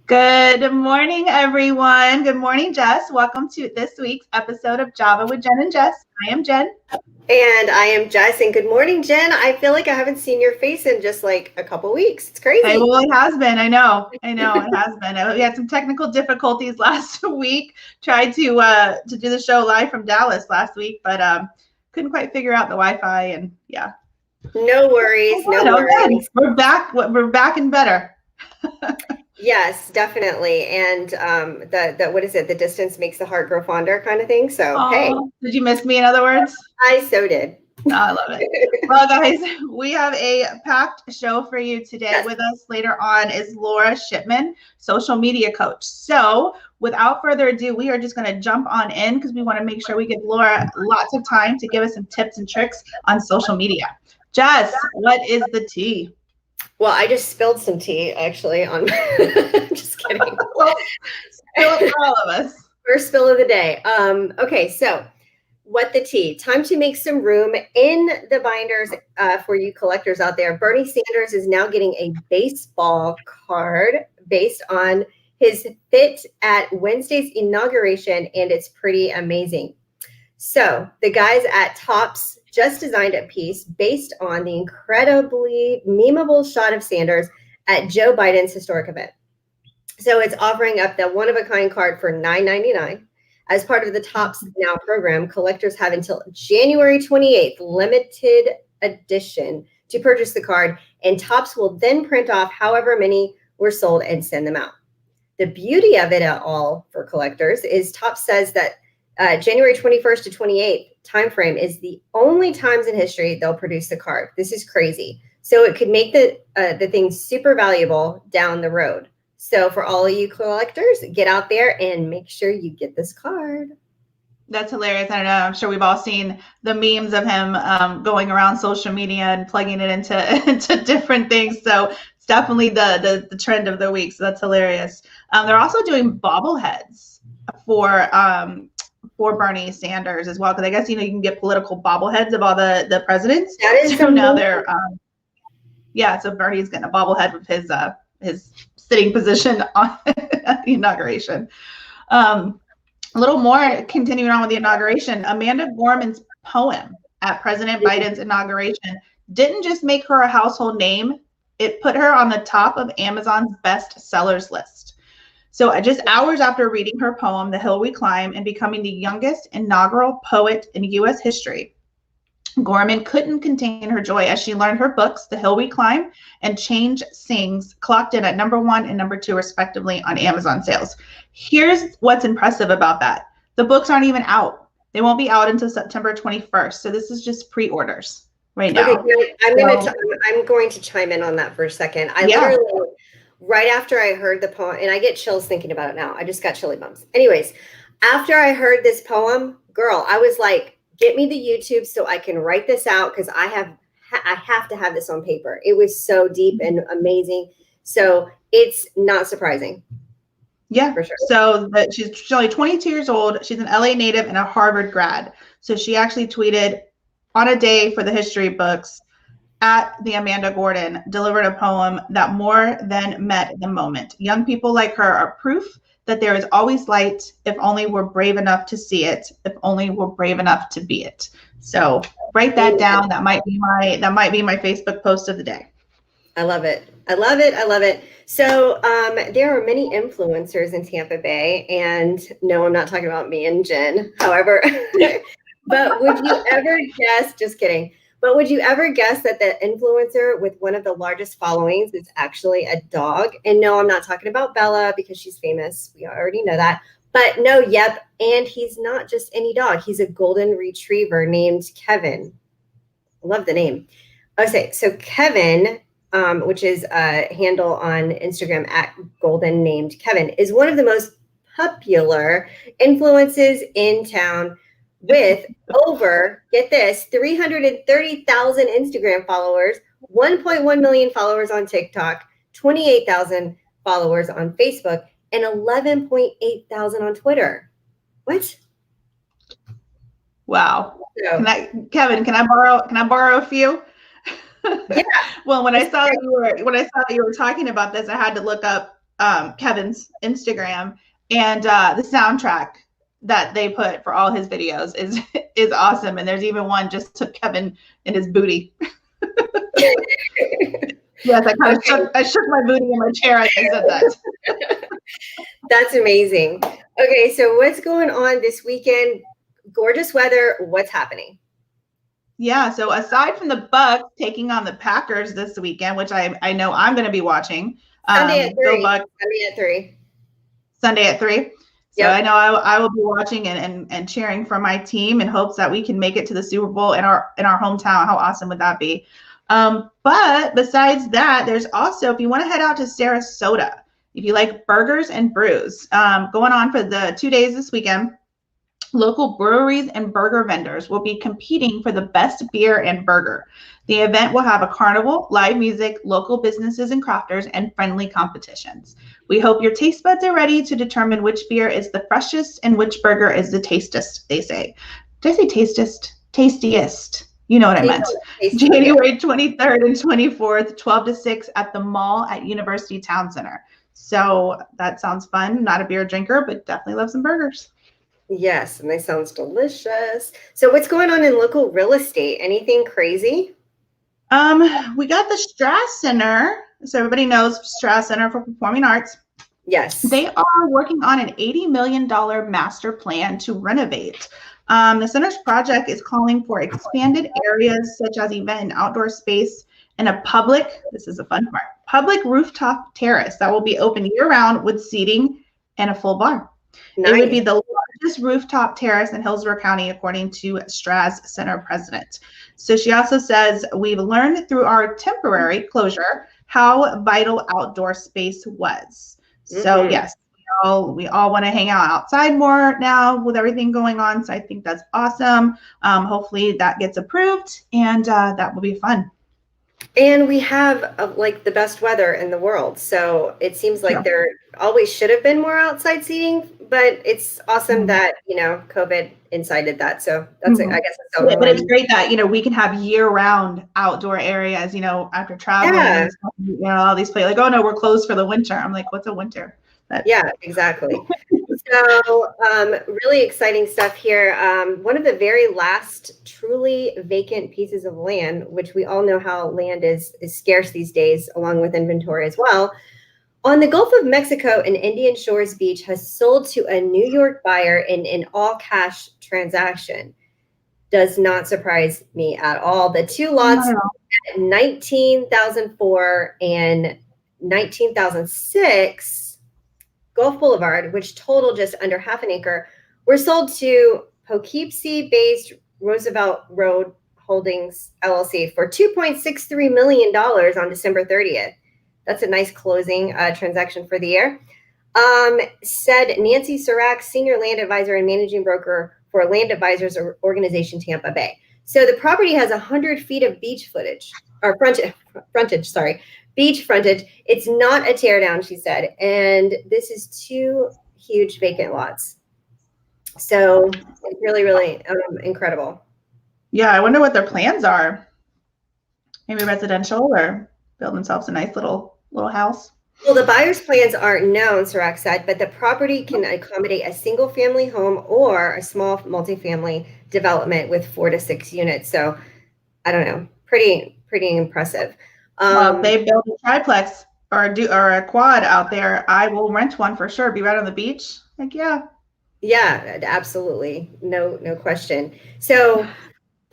Good morning, everyone. Good morning, Jess. Welcome to this week's episode of Java with Jen and Jess. I am Jen. And I am Jess. And good morning, Jen. I feel like I haven't seen your face in just like a couple weeks. It's crazy. Well, it has been. I know. It has been. We had some technical difficulties last week. Tried to do the show live from Dallas last week, but couldn't quite figure out the Wi-Fi. And yeah. No worries. No worries. We're back. We're back and better. Yes, definitely. And the what is it? The distance makes the heart grow fonder kind of thing. So, hey. Did you miss me, in other words? I so did. Oh, I love it. Well, guys, we have a packed show for you today. Yes. With us later on is Laura Shipman, social media coach. So without further ado, we are just going to jump on in because we want to make sure we give Laura lots of time to give us some tips and tricks on social media. Jess, what is the tea? Well, I just spilled some tea actually on just kidding. Well, spill it for all of us. First spill of the day. Okay, so what the tea? Time to make some room in the binders for you collectors out there. Bernie Sanders is now getting a baseball card based on his fit at Wednesday's inauguration, and it's pretty amazing. So the guys at Topps just designed a piece based on the incredibly memeable shot of Sanders at Joe Biden's historic event. So it's offering up the one-of-a-kind card for $9.99. As part of the Topps Now program, collectors have until January 28th, limited edition, to purchase the card, and Topps will then print off however many were sold and send them out. The beauty of it all for collectors is Topps says that January 21st to 28th timeframe is the only times in history they'll produce the card. This is crazy. So it could make the thing super valuable down the road. So for all of you collectors, get out there and make sure you get this card. That's hilarious. I don't know. I'm sure we've all seen the memes of him going around social media and plugging it into different things. So it's definitely the trend of the week. So that's hilarious. They're also doing bobbleheads for Bernie Sanders as well, because I guess you can get political bobbleheads of all the presidents. That is so now they're so Bernie's getting a bobblehead with his sitting position on the inauguration. A little more continuing on with the inauguration, Amanda Gorman's poem at President Biden's inauguration didn't just make her a household name, it put her on the top of Amazon's best sellers list. So just hours after reading her poem, The Hill We Climb, and becoming the youngest inaugural poet in U.S. history, Gorman couldn't contain her joy as she learned her books, The Hill We Climb and Change Sings, clocked in at #1 and #2 respectively on Amazon sales. Here's what's impressive about that. The books aren't even out. They won't be out until September 21st. So this is just pre-orders right now. Okay, I'm going to chime in on that for a second. Literally, right after I heard the poem, and I get chills thinking about it now. I just got chilly bumps. Anyways, after I heard this poem, girl, I was like, get me the YouTube so I can write this out because I have to have this on paper. It was so deep and amazing. So it's not surprising. Yeah, for sure. So she's only 22 years old. She's an LA native and a Harvard grad. So she actually tweeted on a day for the history books at the Amanda Gordon, delivered a poem that more than met the moment. Young people like her are proof that there is always light if only we're brave enough to see it, if only we're brave enough to be it. So write that down. That might be my Facebook post of the day. I love it. I love it. I love it. So there are many influencers in Tampa Bay, and no, I'm not talking about me and Jen, however, but would you ever guess, just kidding, but would you ever guess that the influencer with one of the largest followings is actually a dog? And no, I'm not talking about Bella because she's famous. We already know that. But no, yep. And he's not just any dog. He's a golden retriever named Kevin. I love the name. Okay, so Kevin, which is a handle on Instagram at golden named Kevin, is one of the most popular influencers in town, with over, get this, 330,000 Instagram followers, 1.1 million followers on TikTok, 28,000 followers on Facebook, and 11.8 thousand on Twitter. What? Wow. So, Kevin, can I borrow a few? Yeah. Well, when I saw that you were talking about this, I had to look up Kevin's Instagram, and the soundtrack that they put for all his videos is awesome. And there's even one just to Kevin and his booty. Yes, I shook my booty in my chair as I said that. That's amazing. Okay, so what's going on this weekend? Gorgeous weather. What's happening? Yeah, so aside from the Bucks taking on the Packers this weekend, which I know I'm going to be watching. Sunday at 3. Bucks, Sunday at 3. So yep. I know I will be watching and cheering for my team in hopes that we can make it to the Super Bowl in our hometown. How awesome would that be? But besides that, there's also, if you want to head out to Sarasota, if you like burgers and brews, going on for the 2 days this weekend, local breweries and burger vendors will be competing for the best beer and burger. The event will have a carnival, live music, local businesses and crafters, and friendly competitions. We hope your taste buds are ready to determine which beer is the freshest and which burger is the tastiest, they say. Did I say tastiest? Tastiest. You know what I meant. January 23rd and 24th, 12 to 6 at the mall at University Town Center. So that sounds fun. Not a beer drinker, but definitely love some burgers. Yes, and they sounds delicious. So what's going on in local real estate? Anything crazy? We got the Strass Center. So everybody knows Strass Center for Performing Arts. Yes. They are working on an $80 million master plan to renovate. The center's project is calling for expanded areas such as event and outdoor space and a public, this is a fun part, public rooftop terrace that will be open year-round with seating and a full bar. Nice. It would be the largest rooftop terrace in Hillsborough County, according to Strass Center president. So she also says, we've learned through our temporary closure how vital outdoor space was. Mm-hmm. So yes, we all want to hang out outside more now with everything going on. So I think that's awesome. Hopefully that gets approved, and that will be fun. And we have like the best weather in the world. So it seems like there always should have been more outside seating, but it's awesome that, COVID incited that. So that's, I guess. That's but it's great that, we can have year round outdoor areas, after traveling, and stuff, all these places like, oh no, we're closed for the winter. I'm like, what's a winter? Yeah, exactly. So really exciting stuff here. One of the very last truly vacant pieces of land, which we all know how land is scarce these days, along with inventory as well, on the Gulf of Mexico and Indian Shores Beach has sold to a New York buyer in an all-cash transaction. Does not surprise me at all. The two lots at 19,004 and 19,006 Gulf Boulevard, which total just under half an acre, were sold to Poughkeepsie-based Roosevelt Road Holdings LLC for $2.63 million on December 30th. That's a nice closing transaction for the year. Said Nancy Sirac, senior land advisor and managing broker for Land Advisors Organization Tampa Bay. So the property has 100 feet of beach frontage. Beach frontage. It's not a teardown, she said. And this is 2 huge vacant lots. So it's really, really incredible. Yeah, I wonder what their plans are. Maybe residential, or build themselves a nice little house. Well, the buyer's plans aren't known, Sirac said, but the property can accommodate a single family home or a small multifamily development with 4 to 6 units. So I don't know, pretty impressive. Well, if they build a triplex or a quad out there, I will rent one for sure. Be right on the beach. Like, yeah. Yeah, absolutely. No question. So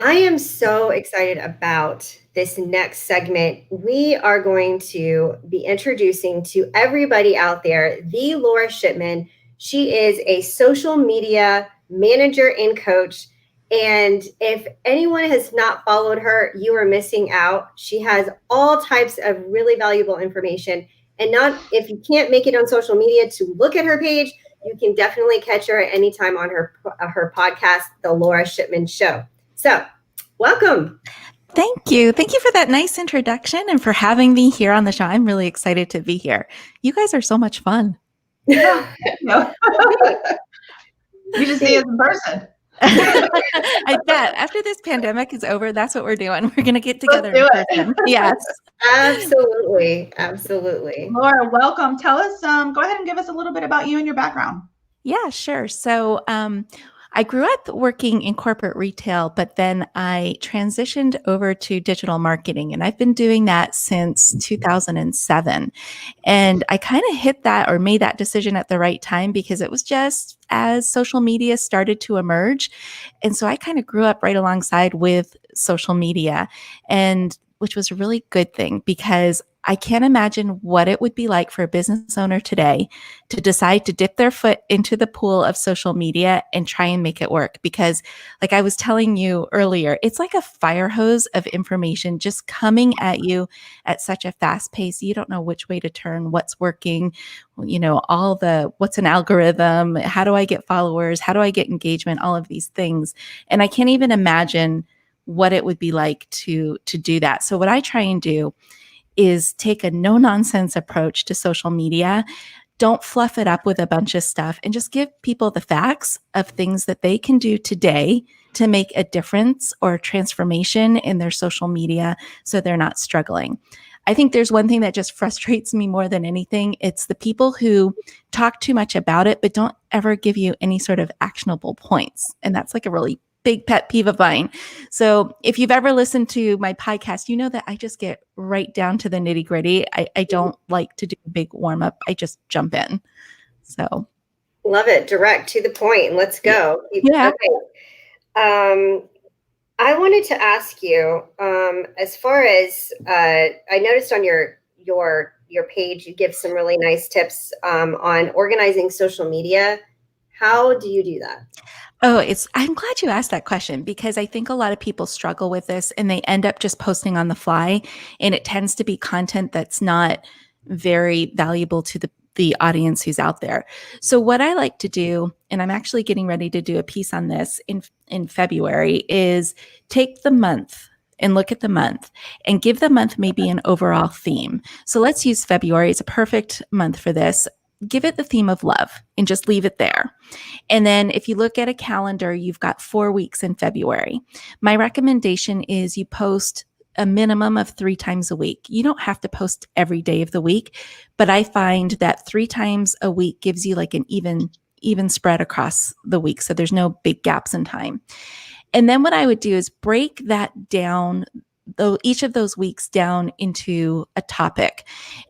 I am so excited about this next segment. We are going to be introducing to everybody out there the Laura Shipman. She is a social media manager and coach. And if anyone has not followed her, you are missing out. She has all types of really valuable information. And if you can't make it on social media to look at her page, you can definitely catch her at any time on her podcast, The Laura Shipman Show. So welcome. Thank you. Thank you for that nice introduction and for having me here on the show. I'm really excited to be here. You guys are so much fun. You just see us in person. I bet after this pandemic is over, that's what we're doing. We're going to get together in person. Yes. Absolutely. Absolutely. Laura, welcome. Tell us, go ahead and give us a little bit about you and your background. Yeah, sure. So I grew up working in corporate retail, but then I transitioned over to digital marketing, and I've been doing that since 2007. And I kind of hit that or made that decision at the right time because it was just as social media started to emerge. And so I kind of grew up right alongside with social media, and which was a really good thing because I can't imagine what it would be like for a business owner today to decide to dip their foot into the pool of social media and try and make it work. Because, like I was telling you earlier, it's like a fire hose of information just coming at you at such a fast pace. You don't know which way to turn, what's working, all the what's an algorithm, how do I get followers, how do I get engagement, all of these things. And I can't even imagine what it would be like to do that. So what I try and do is take a no nonsense approach to social media. Don't fluff it up with a bunch of stuff and just give people the facts of things that they can do today to make a difference or transformation in their social media so they're not struggling. I think there's one thing that just frustrates me more than anything. It's the people who talk too much about it, but don't ever give you any sort of actionable points. And that's like a really big pet peeve of mine. So if you've ever listened to my podcast, you know that I just get right down to the nitty gritty. I don't like to do a big warm up. I just jump in. So love it. Direct to the point. Let's go. Yeah. Okay. I wanted to ask you, as far as I noticed on your page, you give some really nice tips on organizing social media. How do you do that? Oh, I'm glad you asked that question because I think a lot of people struggle with this and they end up just posting on the fly, and it tends to be content that's not very valuable to the audience who's out there. So what I like to do, and I'm actually getting ready to do a piece on this in February, is take the month and look at the month and give the month maybe an overall theme. So let's use February. It's a perfect month for this. Give it the theme of love and just leave it there. And then if you look at a calendar, you've got 4 weeks in February. My recommendation is you post a minimum of 3 times a week. You don't have to post every day of the week, but I find that 3 times a week gives you like an even spread across the week. So there's no big gaps in time. And then what I would do is break that down, each of those weeks down into a topic.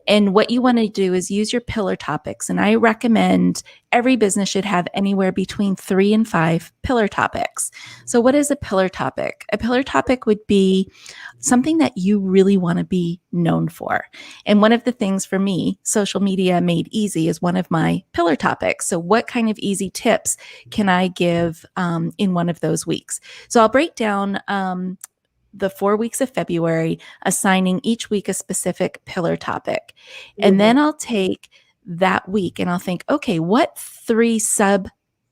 And what you want to do is use your pillar topics. And I recommend every business should have anywhere between 3 and 5 pillar topics. So what is a pillar topic? A pillar topic would be something that you really want to be known for. And one of the things for me, social media made easy, is one of my pillar topics. So what kind of easy tips can I give in one of those weeks? So I'll break down the 4 weeks of February, assigning each week a specific pillar topic. And then I'll take that week and I'll think, okay, what 3 sub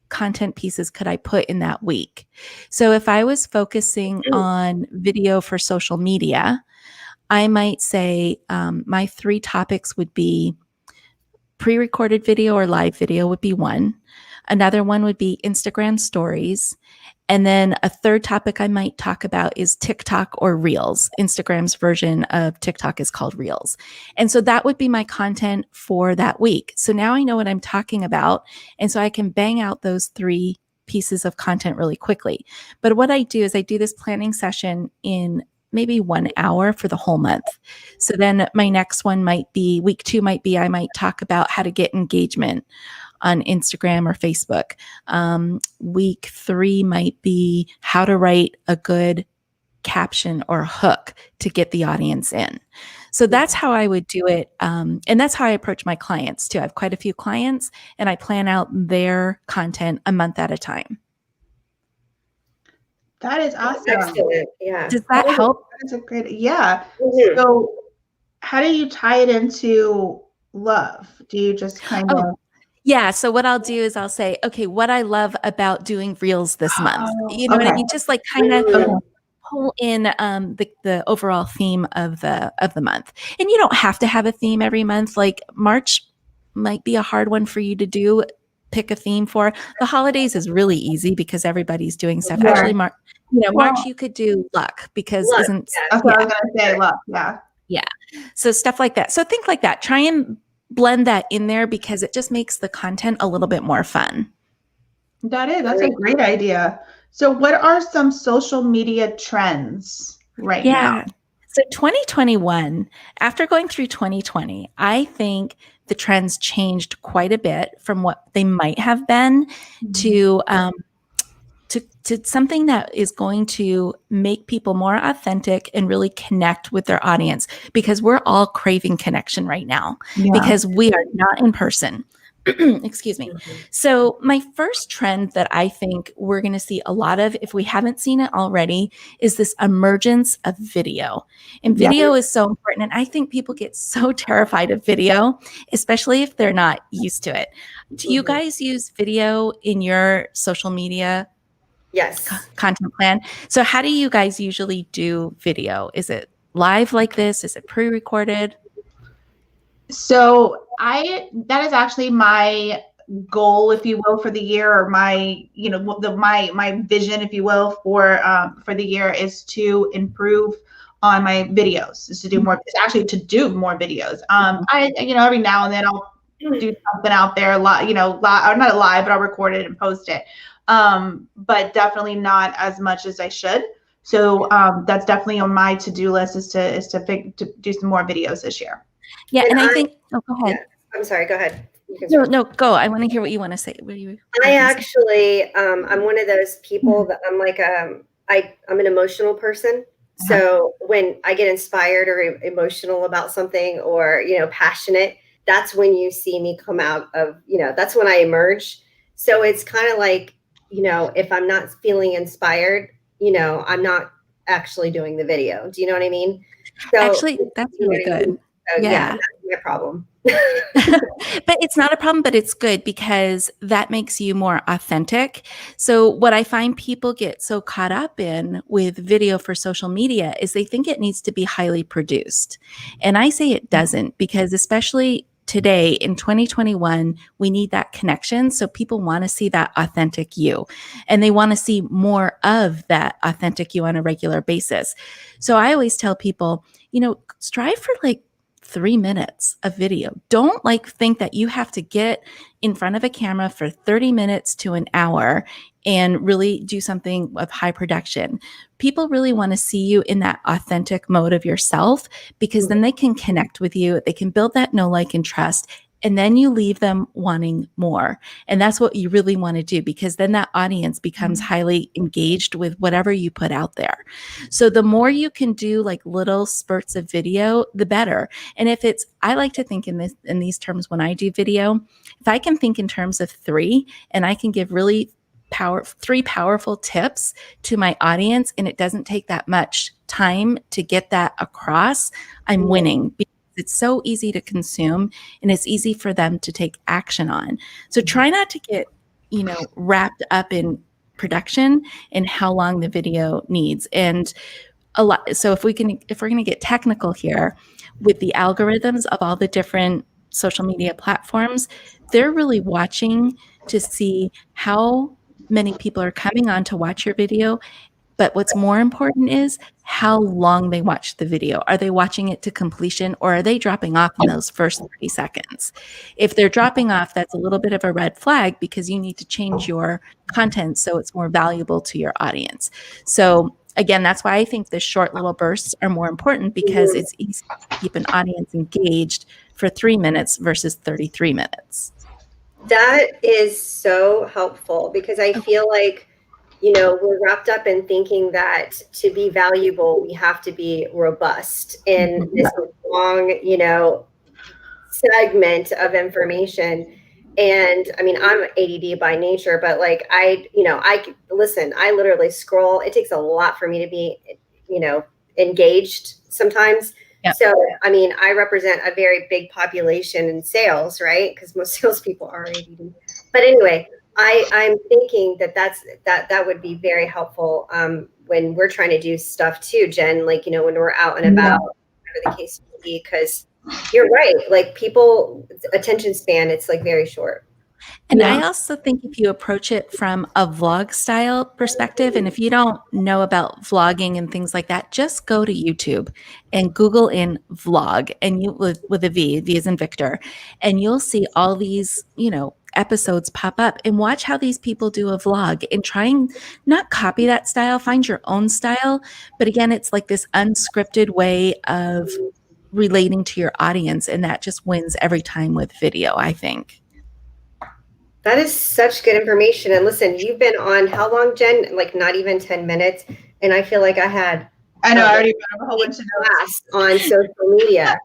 content pieces could I put in that week? So if I was focusing on video for social media, I might say my 3 topics would be pre-recorded video or live video would be one. Another one would be Instagram stories. And then a third topic I might talk about is TikTok or Reels. Instagram's version of TikTok is called Reels. And so that would be my content for that week. So now I know what I'm talking about. And so I can bang out those 3 pieces of content really quickly. But what I do is I do this planning session in maybe 1 hour for the whole month. So then my next one might be, week 2 might be, I might talk about how to get engagement on Instagram or Facebook. Week 3 might be how to write a good caption or hook to get the audience in. So that's how I would do it. And that's how I approach my clients too. I have quite a few clients and I plan out their content a month at a time. That is awesome. Excellent. Yeah. Does that help? That's a great, yeah. So how do you tie it into love? Do you just kind of? Yeah. So what I'll do is I'll say, okay, what I love about doing Reels this month. You know what I mean? Just like kind of pull in the overall theme of the month. And you don't have to have a theme every month. Like March might be a hard one for you to do pick a theme for. The holidays is really easy because everybody's doing stuff. Yeah. Actually, March, Well, March you could do luck because Luck, isn't that's what I was gonna say. Look, yeah. so stuff like that. So think like that. Try and blend that in there because it just makes the content a little bit more fun. That's a great idea. So what are some social media trends right now? So 2021, after going through 2020, I think the trends changed quite a bit from what they might have been to something that is going to make people more authentic and really connect with their audience because we're all craving connection right now because we are not in person. Excuse me. So my first trend that I think we're going to see a lot of, if we haven't seen it already, is this emergence of video. And video is so important. And I think people get so terrified of video, especially if they're not used to it. Do you guys use video in your social media content plan? So how do you guys usually do video? Is it live like this? Is it pre-recorded? So that is actually my goal, if you will, for the year, or my, my vision, if you will, for the year is to improve on my videos, is to do more, actually to do more videos. Every now and then I'll do something out there, not live, but I'll record it and post it. But definitely not as much as I should. So that's definitely on my to-do list is to do some more videos this year. Yeah, and I think. Oh, go ahead. Yeah, I'm sorry. Go ahead. No, go. I want to hear what you want to say. I actually, I'm one of those people that I'm like, I'm an emotional person. So when I get inspired or emotional about something or, passionate, that's when you see me come out of, that's when I emerge. So it's kind of like, if I'm not feeling inspired, I'm not actually doing the video. Do you know what I mean? So actually, that's really good. So, yeah, that's my problem. But it's not a problem, but it's good because that makes you more authentic. So what I find people get so caught up in with video for social media is they think it needs to be highly produced. And I say it doesn't, because especially today in 2021, we need that connection. So people want to see that authentic you, and they want to see more of that authentic you on a regular basis. So I always tell people, strive for like 3 minutes of video. Don't think that you have to get in front of a camera for 30 minutes to an hour and really do something of high production. People really want to see you in that authentic mode of yourself, because then they can connect with you. They can build that know, like, and trust. And then you leave them wanting more. And that's what you really want to do, because then that audience becomes highly engaged with whatever you put out there. So the more you can do little spurts of video, the better. And I like to think in these terms when I do video, if I can think in terms of 3 and I can give really 3 powerful tips to my audience, and it doesn't take that much time to get that across, I'm winning. It's so easy to consume, and it's easy for them to take action on. So try not to get, wrapped up in production and how long the video needs. And a lot. So if we're going to get technical here with the algorithms of all the different social media platforms, they're really watching to see how many people are coming on to watch your video. But what's more important is how long they watch the video. Are they watching it to completion, or are they dropping off in those first 30 seconds? If they're dropping off, that's a little bit of a red flag, because you need to change your content so it's more valuable to your audience. So again, that's why I think the short little bursts are more important, because it's easy to keep an audience engaged for 3 minutes versus 33 minutes. That is so helpful, because I feel like, we're wrapped up in thinking that to be valuable, we have to be robust in this long, segment of information. And I mean, I'm ADD by nature, but I literally scroll. It takes a lot for me to be, engaged sometimes. Yep. So, I mean, I represent a very big population in sales, right? Because most salespeople are ADD. But anyway, I'm thinking that would be very helpful when we're trying to do stuff too, Jen, when we're out and about, whatever the case may be, because you're right. People attention span, it's very short. And Yeah. I also think if you approach it from a vlog style perspective, and if you don't know about vlogging and things like that, just go to YouTube and Google in vlog and you with a V as in Victor, and you'll see all these, episodes pop up and watch how these people do a vlog and try and not copy that style, find your own style. But again, it's like this unscripted way of relating to your audience, and that just wins every time with video, I think. That is such good information. And listen, you've been on how long, Jen? Like not even 10 minutes. And I feel like I know, I already put up a whole bunch of notes. class on social media.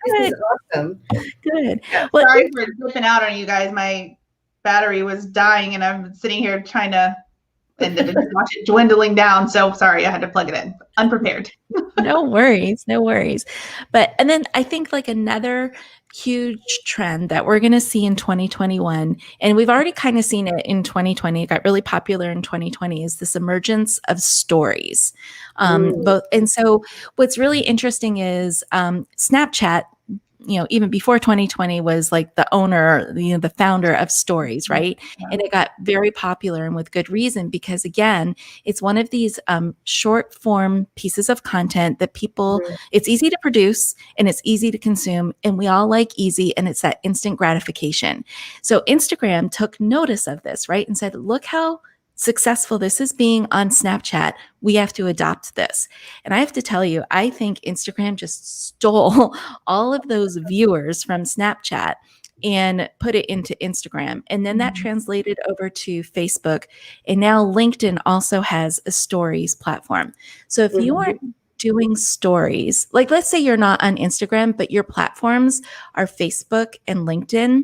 This is awesome. Good. Yeah, Well, sorry for flipping out on you guys. My battery was dying and I'm sitting here trying to, and then just watch it dwindling down. So sorry, I had to plug it in. Unprepared. no worries. But, and then I think like another huge trend that we're going to see in 2021, and we've already kind of seen it in 2020, it got really popular in 2020, is this emergence of stories. And so what's really interesting is Snapchat, even before 2020 was like the owner, the founder of stories, right? Yeah. And it got very popular and with good reason, because again, it's one of these short form pieces of content that people, it's easy to produce and it's easy to consume, and we all like easy, and it's that instant gratification. So Instagram took notice of this, right? And said, look how successful this is being on Snapchat. We have to adopt this. And I have to tell you, I think Instagram just stole all of those viewers from Snapchat and put it into Instagram. And then that translated over to Facebook. And now LinkedIn also has a stories platform. So if you aren't doing stories, like let's say you're not on Instagram, but your platforms are Facebook and LinkedIn,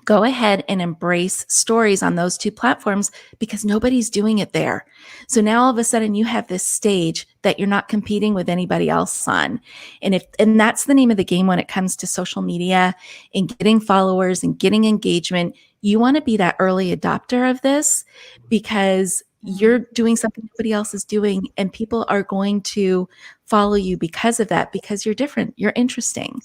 go ahead and embrace stories on those two platforms, because nobody's doing it there. So now all of a sudden you have this stage that you're not competing with anybody else on. And that's the name of the game when it comes to social media and getting followers and getting engagement. You want to be that early adopter of this, because you're doing something nobody else is doing, and people are going to follow you because of that, because you're different, you're interesting.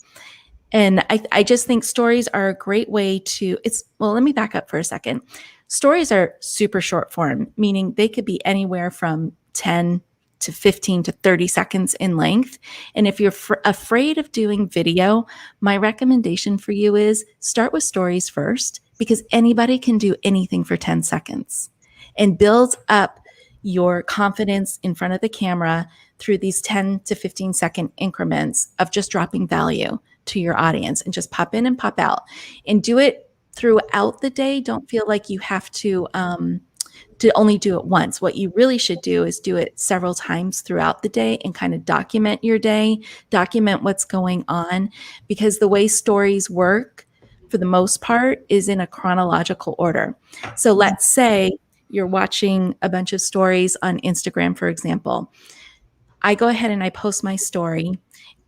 And I just think stories are a great way to, let me back up for a second. Stories are super short form, meaning they could be anywhere from 10 to 15 to 30 seconds in length. And if you're afraid of doing video, my recommendation for you is start with stories first, because anybody can do anything for 10 seconds, and build up your confidence in front of the camera through these 10 to 15 second increments of just dropping value to your audience, and just pop in and pop out, and do it throughout the day. Don't feel like you have to only do it once. What you really should do is do it several times throughout the day and kind of document your day, document what's going on, because the way stories work for the most part is in a chronological order. So let's say you're watching a bunch of stories on Instagram, for example. I go ahead and I post my story,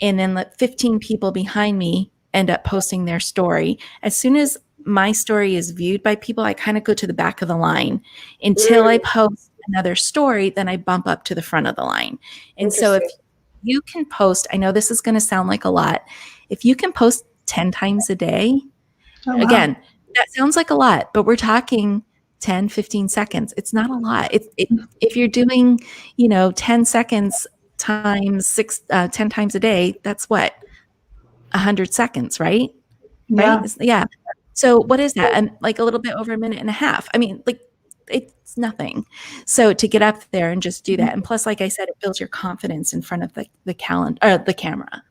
and then let 15 people behind me end up posting their story. As soon as my story is viewed by people, I kind of go to the back of the line until I post another story, then I bump up to the front of the line. And so if you can post, I know this is going to sound like a lot, if you can post 10 times a day, again, that sounds like a lot, but we're talking 10, 15 seconds. It's not a lot. If you're doing, 10 seconds times 10 times a day, that's what? 100 seconds, right? Yeah. Right? Yeah. So what is that? And like a little bit over a minute and a half. I mean, like it's nothing. So to get up there and just do that. And plus, like I said, it builds your confidence in front of the calendar or the camera.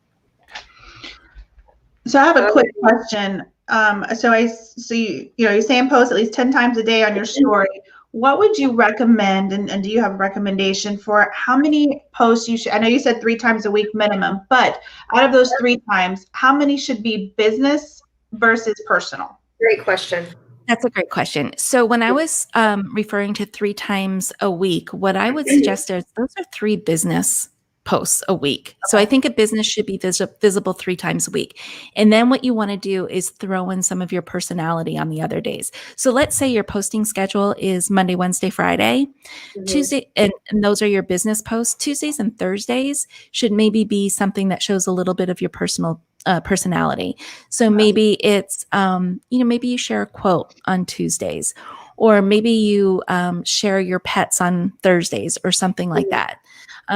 So I have a quick question. You're saying post at least 10 times a day on your story. What would you recommend, and do you have a recommendation for how many posts you should? I know you said 3 times a week minimum, but out of those 3 times, how many should be business versus personal? Great question. That's a great question. So when I was referring to 3 times a week, what I would suggest is those are 3 business posts a week. So I think a business should be visible 3 times a week. And then what you want to do is throw in some of your personality on the other days. So let's say your posting schedule is Monday, Wednesday, Friday, Tuesday, and those are your business posts. Tuesdays and Thursdays should maybe be something that shows a little bit of your personal personality. So maybe it's, maybe you share a quote on Tuesdays, or maybe you share your pets on Thursdays or something like that.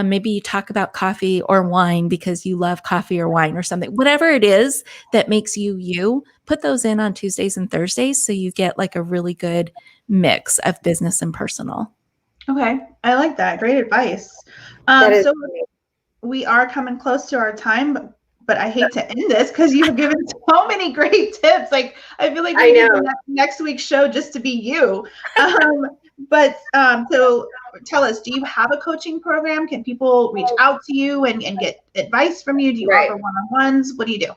Maybe you talk about coffee or wine because you love coffee or wine or something. Whatever it is that makes you, put those in on Tuesdays and Thursdays so you get like a really good mix of business and personal. Okay, I like that. Great advice. So we are coming close to our time, but I hate to end this because you've given so many great tips. Like I feel like we need next week's show just to be you. So tell us, do you have a coaching program? Can people reach out to you and get advice from you? Do you offer one-on-ones? What do you do?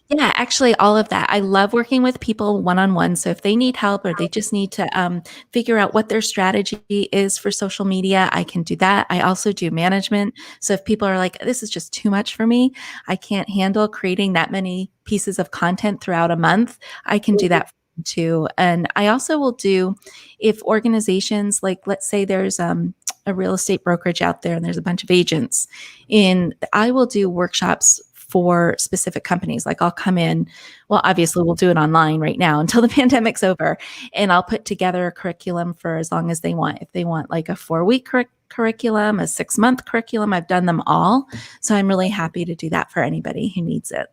Yeah, actually, all of that. I love working with people one-on-one. So if they need help or they just need to figure out what their strategy is for social media, I can do that. I also do management. So if people are like, this is just too much for me, I can't handle creating that many pieces of content throughout a month, I can do that too. And I also will do, if organizations, like let's say there's a real estate brokerage out there and there's a bunch of agents, and I will do workshops for specific companies. Like I'll come in, well, obviously we'll do it online right now until the pandemic's over, and I'll put together a curriculum for as long as they want. If they want like a 4-week curriculum, a 6-month curriculum, I've done them all. So I'm really happy to do that for anybody who needs it.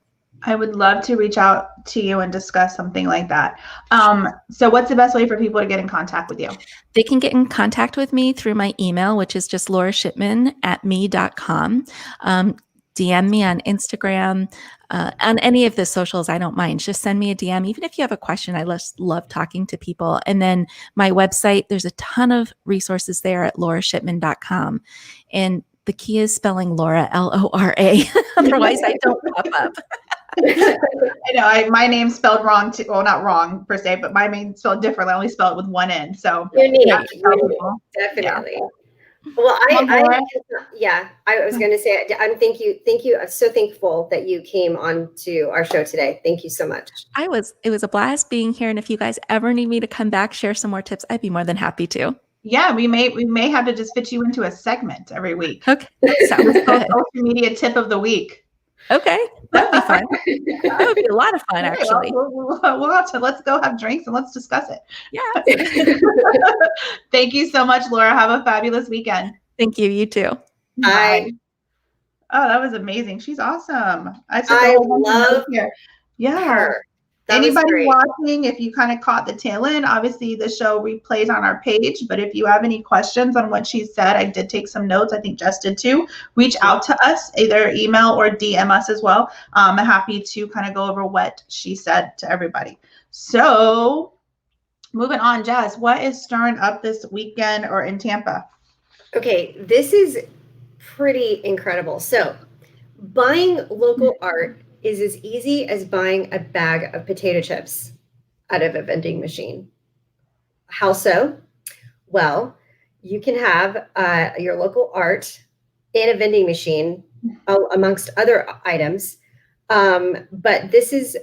I would love to reach out to you and discuss something like that. So what's the best way for people to get in contact with you? They can get in contact with me through my email, which is just laurashipman@me.com. DM me on Instagram, on any of the socials. I don't mind. Just send me a DM. Even if you have a question, I just love talking to people. And then my website, there's a ton of resources there at laurashipman.com. And the key is spelling Laura, Lora. Otherwise, I don't pop up. I know my name's spelled wrong too. Well, not wrong per se, but my name's spelled differently. I only spell it with one N. So unique. Definitely. Yeah. Well, I was going to say, thank you. I'm so thankful that you came on to our show today. Thank you so much. It was a blast being here. And if you guys ever need me to come back, share some more tips, I'd be more than happy to. Yeah, we may have to just fit you into a segment every week. Okay. Sounds good. Social media tip of the week. Okay, that'd be fun. That would be a lot of fun, actually. We'll have to, let's go have drinks and let's discuss it. Yeah. Thank you so much, Laura. Have a fabulous weekend. Thank you. You too. Bye. Oh, that was amazing. She's awesome. I love her. Anybody watching, if you kind of caught the tail end, obviously the show replays on our page, but if you have any questions on what she said, I did take some notes. I think Jess did too. Reach out to us, either email or DM us as well. I'm happy to kind of go over what she said to everybody. So moving on, Jess, what is stirring up this weekend or in Tampa? Okay, this is pretty incredible. So buying local art is as easy as buying a bag of potato chips out of a vending machine. How so? Well, you can have your local art in a vending machine amongst other items. But these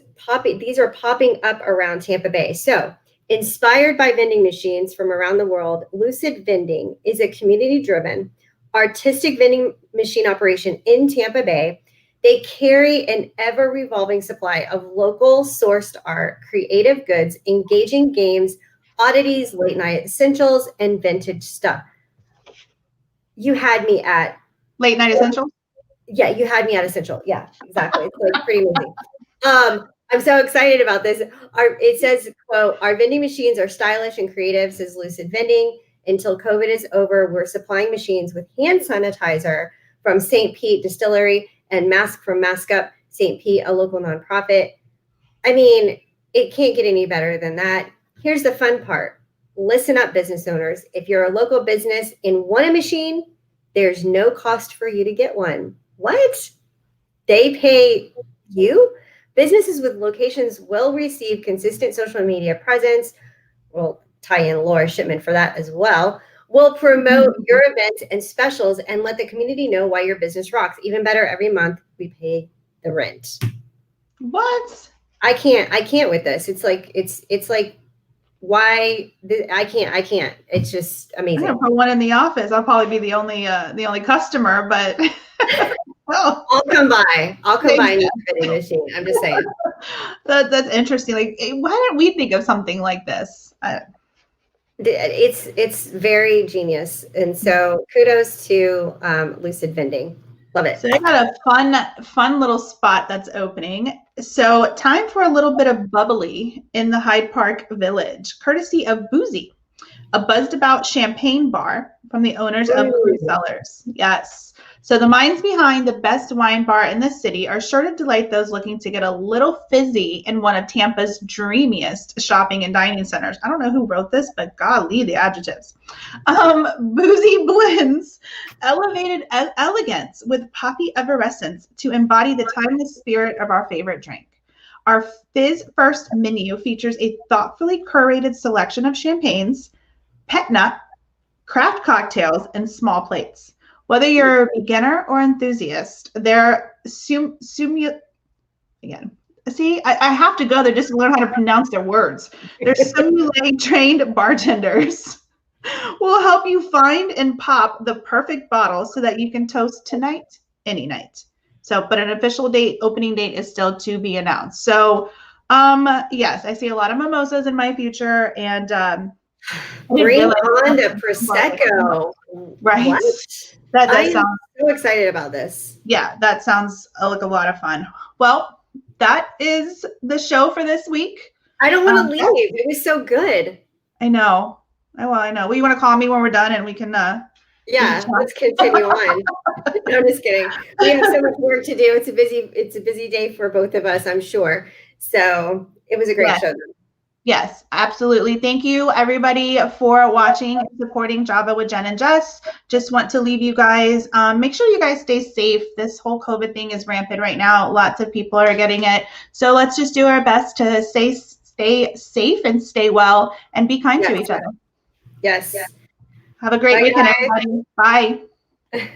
are popping up around Tampa Bay. So inspired by vending machines from around the world, Lucid Vending is a community-driven, artistic vending machine operation in Tampa Bay. They carry an ever-revolving supply of local sourced art, creative goods, engaging games, oddities, late-night essentials, and vintage stuff. You had me at... Late-night essentials? Yeah, you had me at essential. Yeah, exactly. It's like pretty amazing. I'm so excited about this. It says, quote, "Our vending machines are stylish and creative," says Lucid Vending. "Until COVID is over, we're supplying machines with hand sanitizer from St. Pete Distillery and mask from Mask Up St. Pete, a local nonprofit." I mean, it can't get any better than that. Here's the fun part. Listen up, business owners. If you're a local business and want a machine, there's no cost for you to get one. What? They pay you? Businesses with locations will receive consistent social media presence. We'll tie in Laura Shipman for that as well. We'll promote your events and specials and let the community know why your business rocks. Even better, every month we pay the rent. What? I can't with this. It's like why I can't. It's just amazing. I don't put one in the office. I'll probably be the only customer, but Oh, I'll come by. I'll come by and use the vending machine. I'm just saying. that's interesting. Like, why didn't we think of something like this? It's very genius, and so kudos to Lucid Vending. Love it. So I got a fun little spot that's opening. So time for a little bit of bubbly in the Hyde Park Village, courtesy of Boozy, a buzzed about champagne bar from the owners of Cruise Cellars. Yes. So the minds behind the best wine bar in the city are sure to delight those looking to get a little fizzy in one of Tampa's dreamiest shopping and dining centers. I don't know who wrote this, but golly, the adjectives. Boozy blends elevated elegance with poppy effervescence to embody the timeless spirit of our favorite drink. Our Fizz First menu features a thoughtfully curated selection of champagnes, pet nut, craft cocktails, and small plates. Whether you're a beginner or enthusiast, they're again. See, I have to go there just to learn how to pronounce their words. They're simulating trained bartenders will help you find and pop the perfect bottle so that you can toast tonight, any night. So, but an official opening date is still to be announced. So, yes, I see a lot of mimosas in my future, and bring on the Prosecco. Right. What? That does sound so excited about this. Yeah, that sounds like a lot of fun. Well, that is the show for this week. I don't want to leave. It was so good. I know. Well, I know. Well, you want to call me when we're done and we can let's continue on. No, I'm just kidding. We have so much work to do. It's a busy day for both of us, I'm sure. So it was a great show. Yes, absolutely. Thank you, everybody, for watching and supporting Java with Jen and Jess. Just want to leave you guys, make sure you guys stay safe. This whole COVID thing is rampant right now. Lots of people are getting it. So let's just do our best to stay safe and stay well and be kind to each other. Yes. Have a great weekend, everybody. Bye.